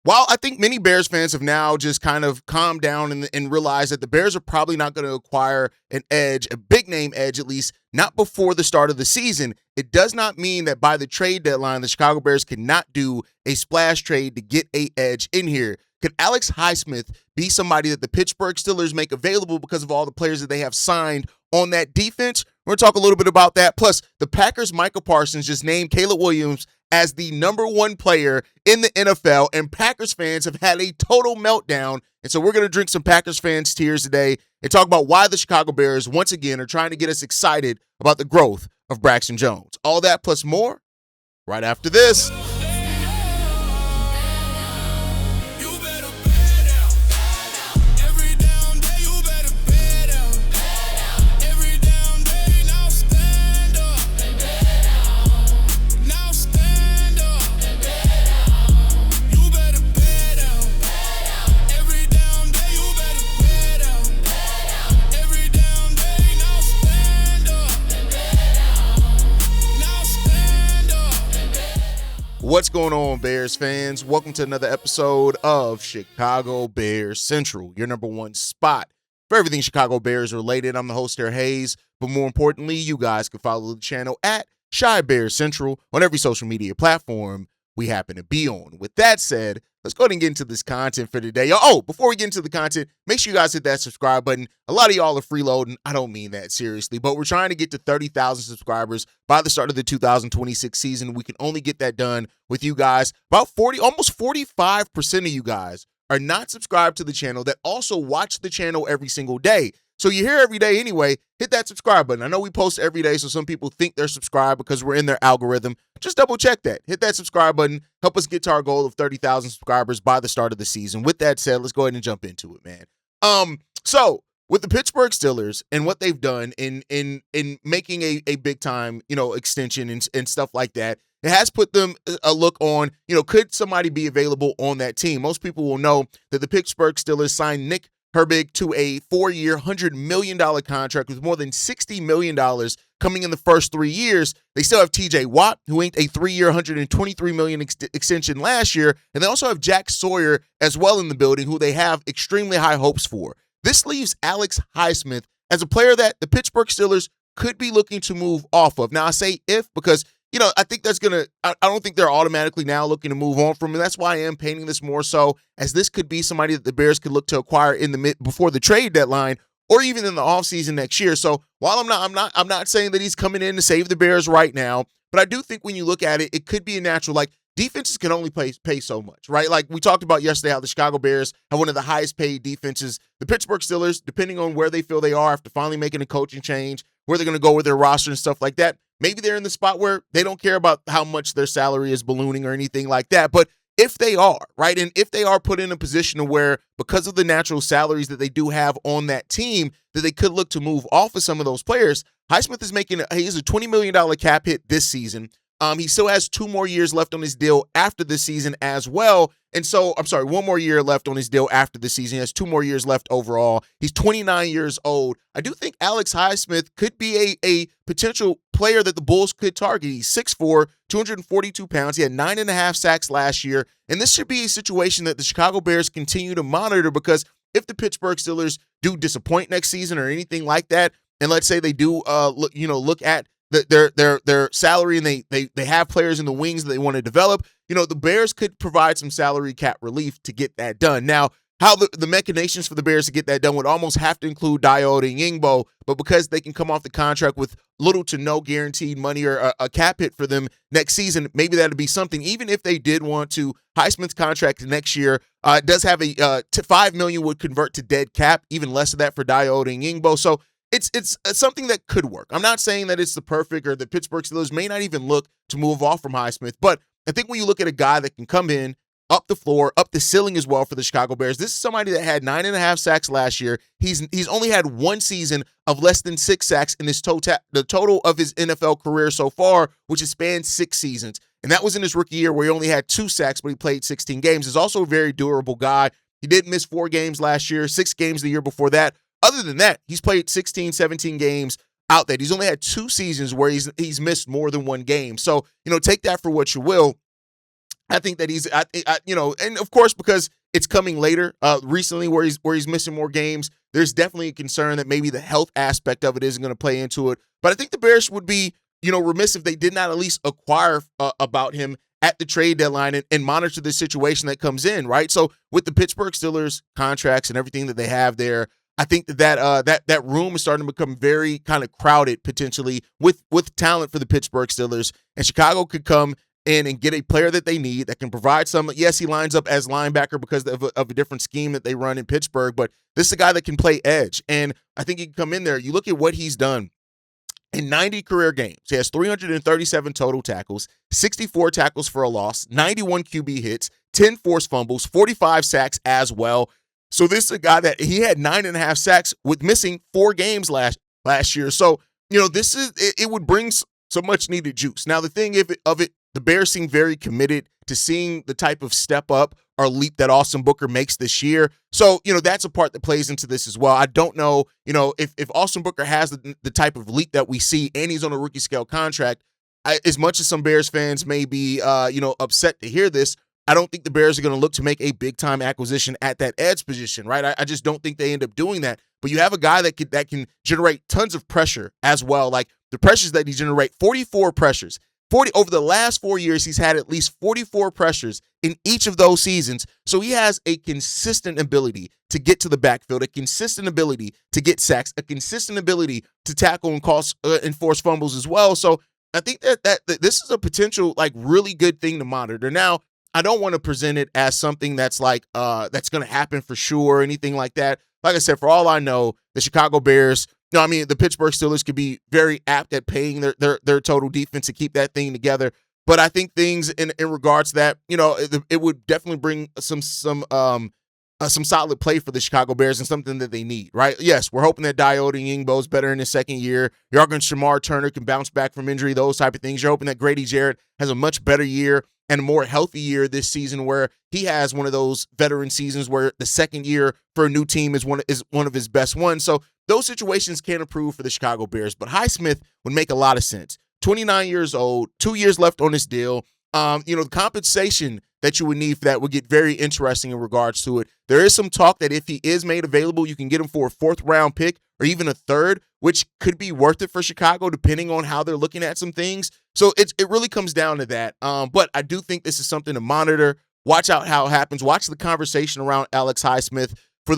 While I think many Bears fans have now just kind of calmed down and realized that the Bears are probably not going to acquire an edge, a big name edge at least, not before the start of the season, it does not mean that by the trade deadline, the Chicago Bears cannot do a splash trade to get a edge in here. Could Alex Highsmith be somebody that the Pittsburgh Steelers make available because of all the players that they have signed on that defense? We're going to talk a little bit about that. Plus, the Packers' Micah Parsons just named Caleb Williams as the number one player in the NFL, and Packers fans have had a total meltdown. And so we're going to drink some Packers fans' tears today and talk about why the Chicago Bears, once again, are trying to get us excited about the growth of Braxton Jones. All that plus more right after this. What's going on, Bears fans? Welcome to another episode of Chicago Bears Central, your number one spot for everything Chicago Bears related. I'm the host here, Haize, but more importantly, you guys can follow the channel at Chi Bears Central on every social media platform we happen to be on. With that said, let's go ahead and get into this content for today. Oh, before we get into the content, make sure you guys hit that subscribe button. A lot of y'all are freeloading. I don't mean that seriously, but we're trying to get to 30,000 subscribers by the start of the 2026 season. We can only get that done with you guys. About almost 45% of you guys are not subscribed to the channel that also watch the channel every single day. So you're here every day anyway, hit that subscribe button. I know we post every day, so some people think they're subscribed because we're in their algorithm. Just double check that. Hit that subscribe button. Help us get to our goal of 30,000 subscribers by the start of the season. With that said, let's go ahead and jump into it, man. So with the Pittsburgh Steelers and what they've done in making a big time, extension and stuff like that, it has put them a look on, could somebody be available on that team? Most people will know that the Pittsburgh Steelers signed Nick Herbig to a 4-year, $100 million contract with more than $60 million coming in the first 3 years. They still have TJ Watt, who inked a 3-year, $123 million extension last year. And they also have Jack Sawyer as well in the building, who they have extremely high hopes for. This leaves Alex Highsmith as a player that the Pittsburgh Steelers could be looking to move off of. Now, I say if because I think I don't think they're automatically now looking to move on from him. That's why I am painting this more so as this could be somebody that the Bears could look to acquire before the trade deadline or even in the offseason next year. So while I'm not saying that he's coming in to save the Bears right now, but I do think when you look at it, it could be a natural, like defenses can only pay so much, right? Like we talked about yesterday, how the Chicago Bears have one of the highest paid defenses. The Pittsburgh Steelers, depending on where they feel they are after finally making a coaching change, where they're going to go with their roster and stuff like that, maybe they're in the spot where they don't care about how much their salary is ballooning or anything like that. But if they are, right, and if they are put in a position where because of the natural salaries that they do have on that team, that they could look to move off of some of those players, Highsmith is a $20 million cap hit this season. He still has 2 more years left on his deal after this season as well. And so, 1 more year left on his deal after the season. He has 2 more years left overall. He's 29 years old. I do think Alex Highsmith could be a potential player that the Bulls could target. He's 6'4", 242 pounds. He had 9.5 sacks last year. And this should be a situation that the Chicago Bears continue to monitor because if the Pittsburgh Steelers do disappoint next season or anything like that, and let's say they do look at their salary and they have players in the wings that they want to develop, the Bears could provide some salary cap relief to get that done. Now, how the machinations for the Bears to get that done would almost have to include Diode and Yingbo, but because they can come off the contract with little to no guaranteed money or a cap hit for them next season, maybe that'd be something. Even if they did want to, Highsmith's contract next year does have $5 million would convert to dead cap, even less of that for Diode and Yingbo. So it's something that could work. I'm not saying that it's the perfect or the Pittsburgh Steelers may not even look to move off from Highsmith, but I think when you look at a guy that can come in, up the floor, up the ceiling as well for the Chicago Bears, this is somebody that had 9.5 sacks last year. He's only had 1 season of less than 6 sacks in his the total of his NFL career so far, which has spanned 6 seasons. And that was in his rookie year where he only had 2 sacks, but he played 16 games. He's also a very durable guy. He did miss 4 games last year, 6 games the year before that. Other than that, he's played 16, 17 games out there. He's only had 2 seasons where he's missed more than 1 game. So, take that for what you will. I think that he's, and of course, because it's coming later, recently where he's missing more games, there's definitely a concern that maybe the health aspect of it isn't going to play into it. But I think the Bears would be, remiss if they did not at least acquire about him at the trade deadline and monitor the situation that comes in, right? So with the Pittsburgh Steelers contracts and everything that they have there, I think that room is starting to become very kind of crowded potentially with talent for the Pittsburgh Steelers, and Chicago could come in and get a player that they need that can provide some. Yes, he lines up as linebacker because of a different scheme that they run in Pittsburgh, but this is a guy that can play edge, and I think he can come in there. You look at what he's done in 90 career games. He has 337 total tackles, 64 tackles for a loss, 91 QB hits, 10 forced fumbles, 45 sacks as well. So this is a guy that he had 9.5 sacks with missing 4 games last year. So, this is it would bring some much needed juice. Now, the thing of it, the Bears seem very committed to seeing the type of step up or leap that Austin Booker makes this year. So, that's a part that plays into this as well. I don't know, if Austin Booker has the type of leap that we see and he's on a rookie scale contract, as much as some Bears fans may be, upset to hear this, I don't think the Bears are going to look to make a big-time acquisition at that edge position, right? I just don't think they end up doing that. But you have a guy that can generate tons of pressure as well. Like the pressures that he generates, 44 pressures. Over the last 4 years, he's had at least 44 pressures in each of those seasons. So he has a consistent ability to get to the backfield, a consistent ability to get sacks, a consistent ability to tackle and force fumbles as well. So I think that this is a potential, like, really good thing to monitor. Now, I don't want to present it as something that's like that's going to happen for sure or anything like that. Like I said, for all I know, the Chicago Bears, the Pittsburgh Steelers could be very apt at paying their total defense to keep that thing together. But I think things in regards to that, it would definitely bring some solid play for the Chicago Bears and something that they need, right? Yes, we're hoping that Diode Yingbo's better in his second year. You're hoping Shamar Turner can bounce back from injury, those type of things. You're hoping that Grady Jarrett has a much better year and a more healthy year this season, where he has one of those veteran seasons where the second year for a new team is one of his best ones. So those situations can improve for the Chicago Bears. But Highsmith would make a lot of sense. 29 years old, 2 years left on his deal. The compensation that you would need for that would get very interesting in regards to it. There is some talk that if he is made available, you can get him for a 4th-round pick or even a 3rd, which could be worth it for Chicago depending on how they're looking at some things. So it really comes down to that. But I do think this is something to monitor. Watch out how it happens. Watch the conversation around Alex Highsmith for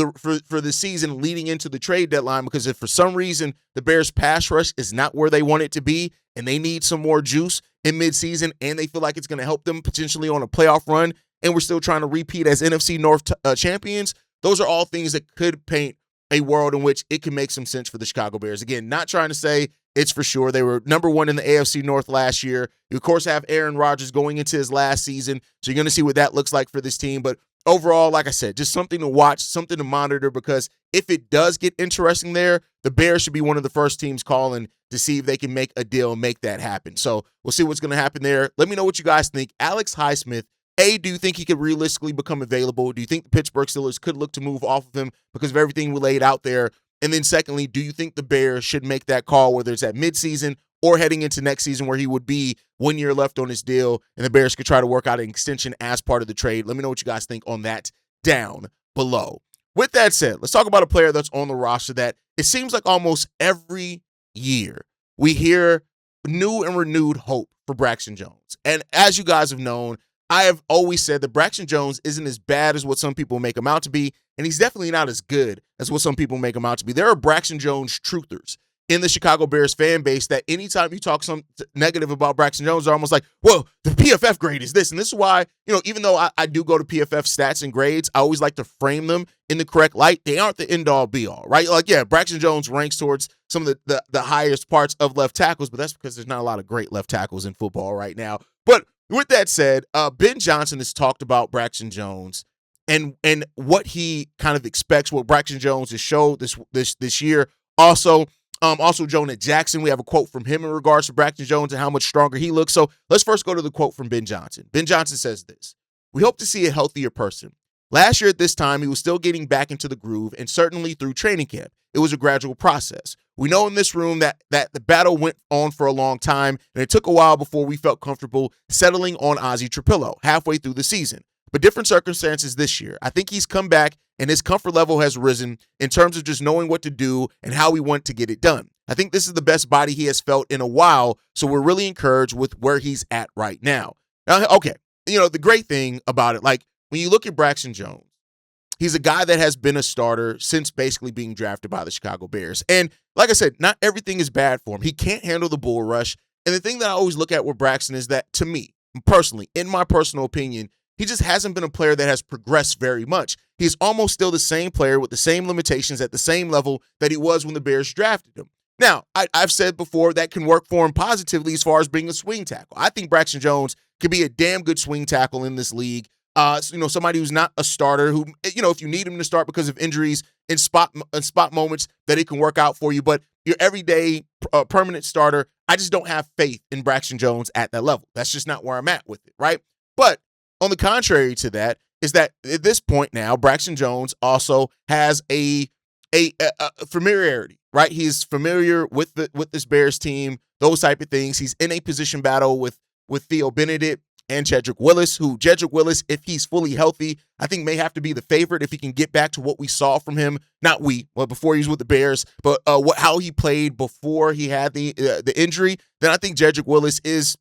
the season leading into the trade deadline, because if for some reason the Bears pass rush is not where they want it to be and they need some more juice in midseason and they feel like it's going to help them potentially on a playoff run and we're still trying to repeat as NFC North champions, those are all things that could paint a world in which it can make some sense for the Chicago Bears. Again, not trying to say it's for sure. They were number 1 in the AFC North last year. You, of course, have Aaron Rodgers going into his last season, so you're going to see what that looks like for this team. But overall, like I said, just something to watch, something to monitor, because if it does get interesting there, the Bears should be one of the first teams calling to see if they can make a deal and make that happen. So we'll see what's going to happen there. Let me know what you guys think. Alex Highsmith, do you think he could realistically become available? Do you think the Pittsburgh Steelers could look to move off of him because of everything we laid out there? And then secondly, do you think the Bears should make that call, whether it's at midseason or heading into next season where he would be 1 year left on his deal and the Bears could try to work out an extension as part of the trade? Let me know what you guys think on that down below. With that said, let's talk about a player that's on the roster that it seems like almost every year we hear new and renewed hope for Braxton Jones. And as you guys have known, I have always said that Braxton Jones isn't as bad as what some people make him out to be, and he's definitely not as good as what some people make him out to be. There are Braxton Jones truthers in the Chicago Bears fan base that anytime you talk some negative about Braxton Jones, they're almost like, well, the PFF grade is this. And this is why, even though I do go to PFF stats and grades, I always like to frame them in the correct light. They aren't the end-all be-all, right? Like, yeah, Braxton Jones ranks towards some of the highest parts of left tackles, but that's because there's not a lot of great left tackles in football right now. But with that said, Ben Johnson has talked about Braxton Jones and what he kind of expects, what Braxton Jones has showed this year. Also, Jonah Jackson, we have a quote from him in regards to Braxton Jones and how much stronger he looks. So let's first go to the quote from Ben Johnson. Ben Johnson says this: "We hope to see a healthier person. Last year at this time, he was still getting back into the groove, and certainly through training camp, it was a gradual process. We know in this room that the battle went on for a long time, and it took a while before we felt comfortable settling on Ozzie Trapillo halfway through the season. But different circumstances this year. I think he's come back and his comfort level has risen in terms of just knowing what to do and how we want to get it done. I think this is the best body he has felt in a while, so we're really encouraged with where he's at right now. Okay, the great thing about it, like when you look at Braxton Jones, he's a guy that has been a starter since basically being drafted by the Chicago Bears. And like I said, not everything is bad for him. He can't handle the bull rush. And the thing that I always look at with Braxton is that, to me, personally, in my personal opinion, he just hasn't been a player that has progressed very much. He's almost still the same player with the same limitations at the same level that he was when the Bears drafted him. Now, I've said before that can work for him positively as far as being a swing tackle. I think Braxton Jones can be a damn good swing tackle in this league. Somebody who's not a starter who, if you need him to start because of injuries in spot moments, that it can work out for you. But your everyday permanent starter, I just don't have faith in Braxton Jones at that level. That's just not where I'm at with it, right? But on the contrary to that is that at this point now, Braxton Jones also has a familiarity, right? He's familiar with this Bears team, those type of things. He's in a position battle with Theo Benedict and Jedrick Willis, who Jedrick Willis, if he's fully healthy, I think may have to be the favorite if he can get back to what we saw from him. Before he was with the Bears, but how he played before he had the injury. Then I think Jedrick Willis is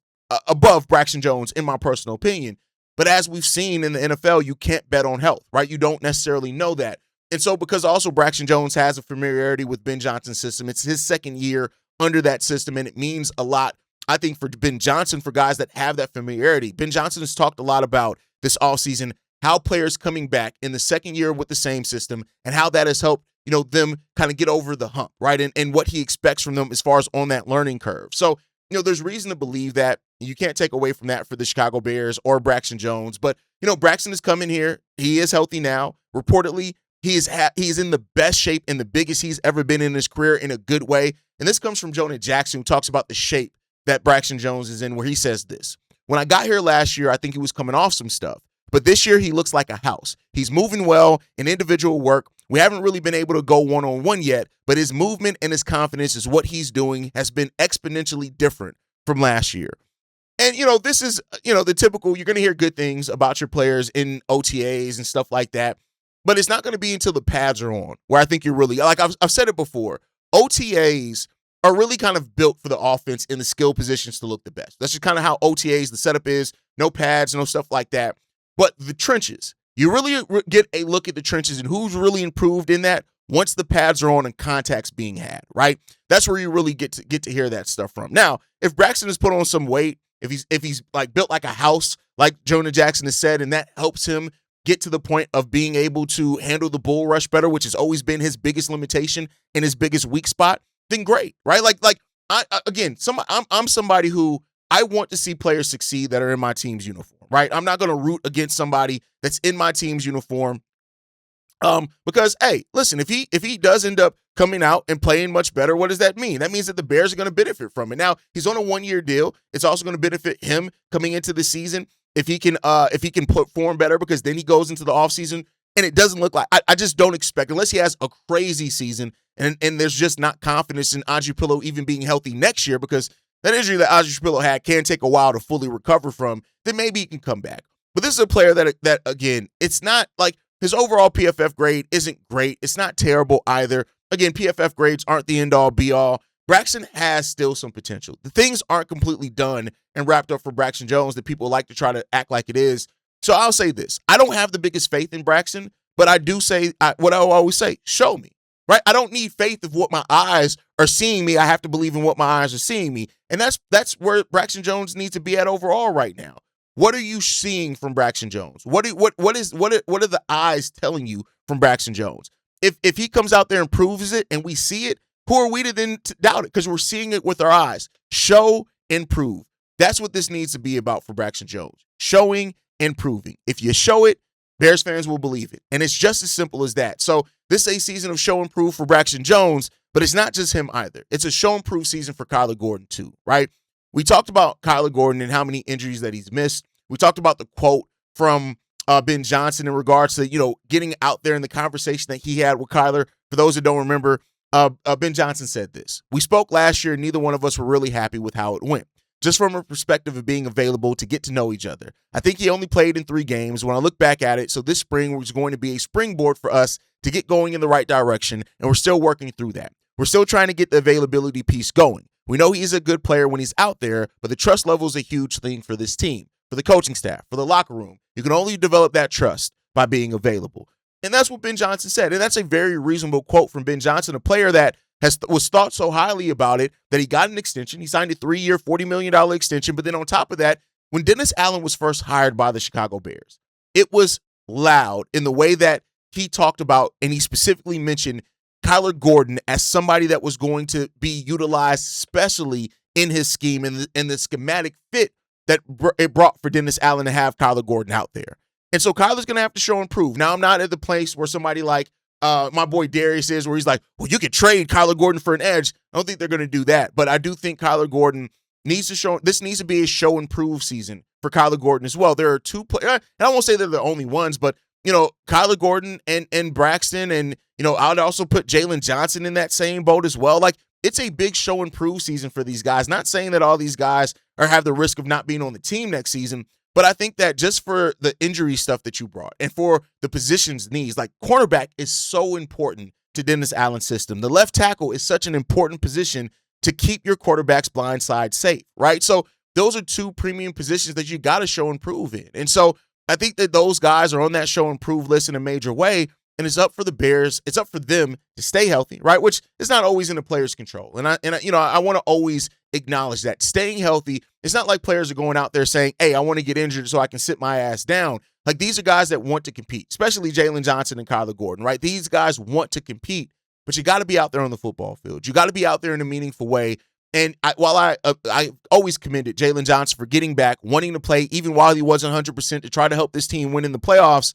above Braxton Jones in my personal opinion. But as we've seen in the NFL, you can't bet on health, right? You don't necessarily know that. And so because also Braxton Jones has a familiarity with Ben Johnson's system, it's his second year under that system, and it means a lot, I think, for Ben Johnson, for guys that have that familiarity. Ben Johnson has talked a lot about this offseason, how players coming back in the second year with the same system and how that has helped, them kind of get over the hump, right? And what he expects from them as far as on that learning curve. So, there's reason to believe that. You can't take away from that for the Chicago Bears or Braxton Jones. But, Braxton has come in here. He is healthy now. Reportedly, he's in the best shape and the biggest he's ever been in his career in a good way. And this comes from Jonah Jackson, who talks about the shape that Braxton Jones is in, where he says this: when I got here last year, I think he was coming off some stuff. But this year, he looks like a house. He's moving well in individual work. We haven't really been able to go one-on-one yet, but his movement and his confidence is what he's doing has been exponentially different from last year. And, this is, the typical, you're going to hear good things about your players in OTAs and stuff like that, but it's not going to be until the pads are on where I think you're really, like I've said it before, OTAs are really kind of built for the offense in the skill positions to look the best. That's just kind of how OTAs, the setup is, no pads, no stuff like that. But the trenches, you really get a look at the trenches and who's really improved in that once the pads are on and contact's being had, right? That's where you really get to hear that stuff from. Now, if Braxton has put on some weight, if he's like built like a house, like Jonah Jackson has said, and that helps him get to the point of being able to handle the bull rush better, which has always been his biggest limitation and his biggest weak spot, then great, right? I'm somebody who I want to see players succeed that are in my team's uniform, right? I'm not going to root against somebody that's in my team's uniform. Because, hey, listen, if he does end up coming out and playing much better, what does that mean? That means that the Bears are going to benefit from it. Now, he's on a 1-year deal. It's also going to benefit him coming into the season if he can perform better, because then he goes into the offseason and it doesn't look like I just don't expect, unless he has a crazy season and there's just not confidence in Ozzie Trapillo even being healthy next year, because that injury that Ozzie Trapillo had can take a while to fully recover from, then maybe he can come back. But this is a player that again, it's not like his overall PFF grade isn't great. It's not terrible either. Again, PFF grades aren't the end-all, be-all. Braxton has still some potential. The things aren't completely done and wrapped up for Braxton Jones that people like to try to act like it is. So I'll say this. I don't have the biggest faith in Braxton, but I do say what I always say: show me, right? I don't need faith of what my eyes are seeing me. I have to believe in what my eyes are seeing me. And that's where Braxton Jones needs to be at overall right now. What are you seeing from Braxton Jones? What are the eyes telling you from Braxton Jones? If he comes out there and proves it and we see it, who are we to then doubt it? Because we're seeing it with our eyes. Show and prove. That's what this needs to be about for Braxton Jones. Showing and proving. If you show it, Bears fans will believe it. And it's just as simple as that. So this is a season of show and prove for Braxton Jones, but it's not just him either. It's a show and prove season for Kyler Gordon too, right? We talked about Kyler Gordon and how many injuries that he's missed. We talked about the quote from Ben Johnson in regards to, getting out there in the conversation that he had with Kyler. For those that don't remember, Ben Johnson said this. We spoke last year and neither one of us were really happy with how it went. Just from a perspective of being available to get to know each other. I think he only played in 3 games when I look back at it. So this spring was going to be a springboard for us to get going in the right direction. And we're still working through that. We're still trying to get the availability piece going. We know he's a good player when he's out there, but the trust level is a huge thing for this team, for the coaching staff, for the locker room. You can only develop that trust by being available. And that's what Ben Johnson said. And that's a very reasonable quote from Ben Johnson, a player that was thought so highly about it that he got an extension. He signed a 3-year, $40 million extension. But then on top of that, when Dennis Allen was first hired by the Chicago Bears, it was loud in the way that he talked about, and he specifically mentioned Kyler Gordon as somebody that was going to be utilized especially in his scheme and the schematic fit that it brought for Dennis Allen to have Kyler Gordon out there. And so Kyler's going to have to show and prove. Now, I'm not at the place where somebody like my boy Darius is, where he's like, well, you could trade Kyler Gordon for an edge. I don't think they're going to do that. But I do think Kyler Gordon needs to show, this needs to be a show and prove season for Kyler Gordon as well. There are 2 players, and I won't say they're the only ones, but, Kyler Gordon and Braxton, and, I'd also put Jalen Johnson in that same boat as well. Like, it's a big show and prove season for these guys. Not saying that all these guys have the risk of not being on the team next season, but I think that just for the injury stuff that you brought and for the position's needs, like cornerback is so important to Dennis Allen's system. The left tackle is such an important position to keep your quarterback's blind side safe, right? So those are 2 premium positions that you got to show and prove in. And so I think that those guys are on that show and prove list in a major way. And it's up for the Bears. It's up for them to stay healthy, right? Which is not always in the player's control. And I want to always acknowledge that staying healthy. It's not like players are going out there saying, "Hey, I want to get injured so I can sit my ass down." Like, these are guys that want to compete, especially Jalen Johnson and Kyler Gordon, right? These guys want to compete, but you got to be out there on the football field. You got to be out there in a meaningful way. And while I always commended Jalen Johnson for getting back, wanting to play even while he wasn't 100% to try to help this team win in the playoffs.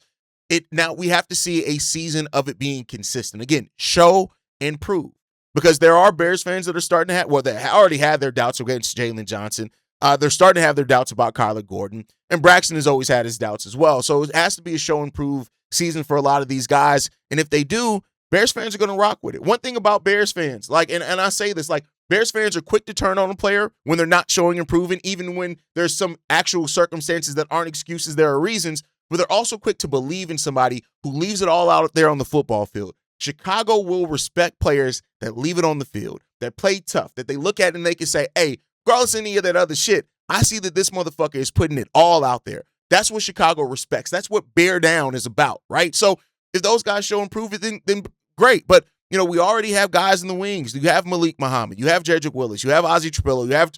Now we have to see a season of it being consistent. Again, show and prove. Because there are Bears fans that are starting to have, well, they already had their doubts against Jalen Johnson. They're starting to have their doubts about Kyler Gordon. And Braxton has always had his doubts as well. So it has to be a show and prove season for a lot of these guys. And if they do, Bears fans are going to rock with it. One thing about Bears fans, and I say this, Bears fans are quick to turn on a player when they're not showing and proving, even when there's some actual circumstances that aren't excuses, there are reasons. But they're also quick to believe in somebody who leaves it all out there on the football field. Chicago will respect players that leave it on the field, that play tough, that they look at and they can say, hey, regardless of any of that other shit, I see that this motherfucker is putting it all out there. That's what Chicago respects. That's what bear down is about, right? So if those guys show and prove it, then great. But, we already have guys in the wings. You have Malik Muhammad. You have Jedrick Willis. You have Ozzie Trapillo. You have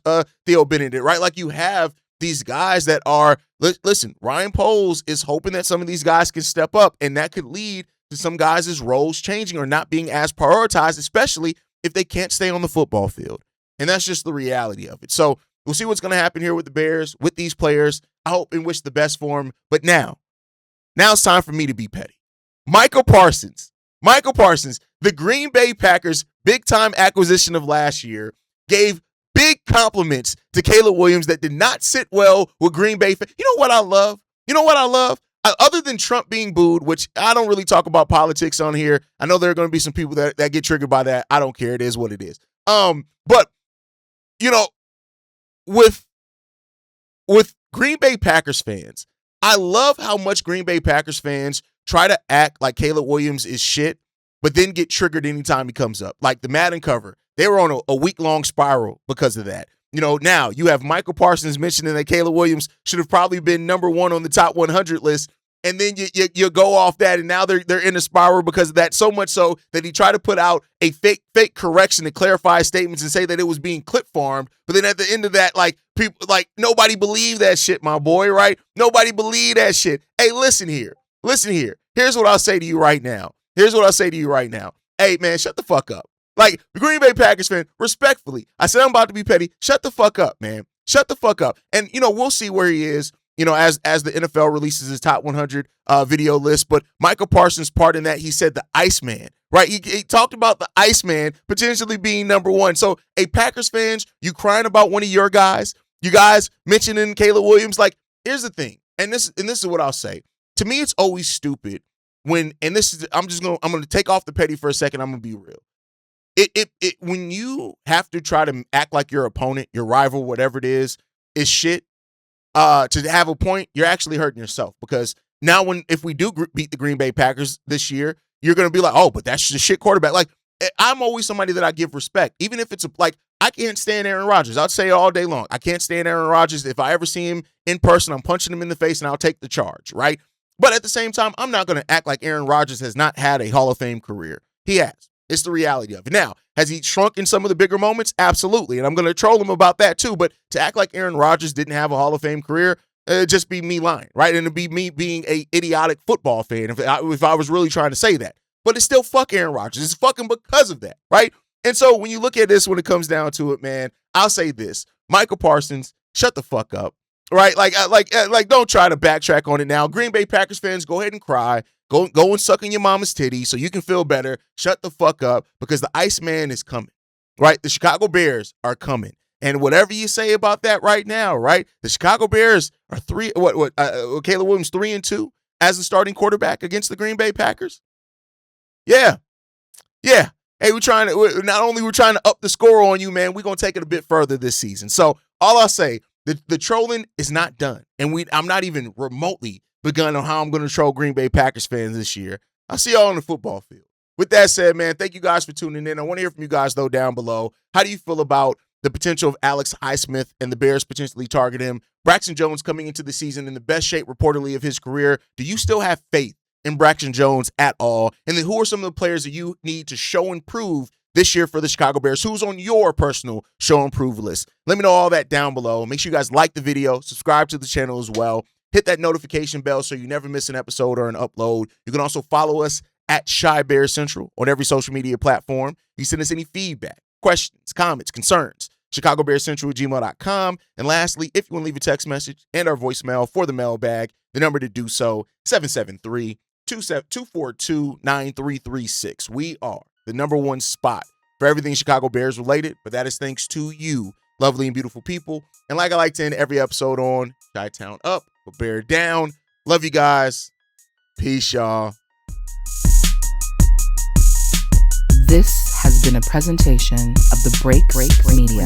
Theo Benedict, right? Like, you have these guys that are, listen, Ryan Poles is hoping that some of these guys can step up, and that could lead to some guys' roles changing or not being as prioritized, especially if they can't stay on the football field. And that's just the reality of it. So we'll see what's going to happen here with the Bears, with these players. I hope and wish the best for them. But now it's time for me to be petty. Micah Parsons, the Green Bay Packers' big-time acquisition of last year, gave big compliments to Caleb Williams that did not sit well with Green Bay fans. You know what I love? Other than Trump being booed, which I don't really talk about politics on here. I know there are going to be some people that get triggered by that. I don't care. It is what it is. But, with Green Bay Packers fans, I love how much Green Bay Packers fans try to act like Caleb Williams is shit, but then get triggered anytime he comes up. Like the Madden cover, they were on a week-long spiral because of that. Now you have Michael Parsons mentioning that Caleb Williams should have probably been number 1 on the top 100 list. And then you go off that, and now they're in a spiral because of that. So much so that he tried to put out a fake correction to clarify statements and say that it was being clip farmed. But then at the end of that, people nobody believed that shit, my boy, right? Nobody believed that shit. Hey, listen here. Here's what I'll say to you right now. Hey, man, shut the fuck up. Like, the Green Bay Packers fan, respectfully, I said I'm about to be petty. Shut the fuck up, man. Shut the fuck up. And, we'll see where he is, as the NFL releases his top 100 video list. But Micah Parsons' part in that, he said the Iceman, right? He talked about the Iceman potentially being number 1. So, hey, Packers fans, you crying about one of your guys, you guys mentioning Caleb Williams, here's the thing. And this is what I'll say. To me, it's always stupid when, I'm going to take off the petty for a second. I'm going to be real. when you have to try to act like your opponent, your rival, whatever it is shit, to have a point, you're actually hurting yourself, because now if we do beat the Green Bay Packers this year, you're going to be like, oh, but that's just a shit quarterback. Like, I'm always somebody that I give respect, even if it's like, I can't stand Aaron Rodgers. I'll say it all day long. I can't stand Aaron Rodgers. If I ever see him in person, I'm punching him in the face and I'll take the charge, right? But at the same time, I'm not going to act like Aaron Rodgers has not had a Hall of Fame career. He has. It's the reality of it. Now, has he shrunk in some of the bigger moments? Absolutely. And I'm going to troll him about that too. But to act like Aaron Rodgers didn't have a Hall of Fame career, it'd just be me lying, right? And it'd be me being a idiotic football fan if I was really trying to say that. But it's still fuck Aaron Rodgers. It's fucking because of that, right? And so when you look at this, when it comes down to it, man, I'll say this. Micah Parsons, shut the fuck up, right? Like, don't try to backtrack on it now. Green Bay Packers fans, go ahead and cry. Go and suck in your mama's titty so you can feel better. Shut the fuck up, because the Iceman is coming, right? The Chicago Bears are coming. And whatever you say about that right now, right? The Chicago Bears are Caleb Williams 3-2 as the starting quarterback against the Green Bay Packers. Yeah. Hey, we're trying to up the score on you, man. We're going to take it a bit further this season. So all I'll say, the trolling is not done. And I'm not even remotely begun on how I'm going to troll Green Bay Packers fans this year. I'll see y'all on the football field. With that said, man, thank you guys for tuning in. I want to hear from you guys, though, down below. How do you feel about the potential of Alex Highsmith and the Bears potentially target him? Braxton Jones coming into the season in the best shape, reportedly, of his career. Do you still have faith in Braxton Jones at all? And then who are some of the players that you need to show and prove this year for the Chicago Bears? Who's on your personal show and prove list? Let me know all that down below. Make sure you guys like the video, subscribe to the channel as well. Hit that notification bell so you never miss an episode or an upload. You can also follow us at Shy Bear Central on every social media platform. You send us any feedback, questions, comments, concerns, ChicagoBearCentral@gmail.com. And lastly, if you want to leave a text message and our voicemail for the mailbag, the number to do so, 773-242-9336. We are the #1 spot for everything Chicago Bears related, but that is thanks to you, lovely and beautiful people. And like I like to end every episode on, Chi-Town up, but Bear down. Love you guys. Peace, y'all. This has been a presentation of the Break Media.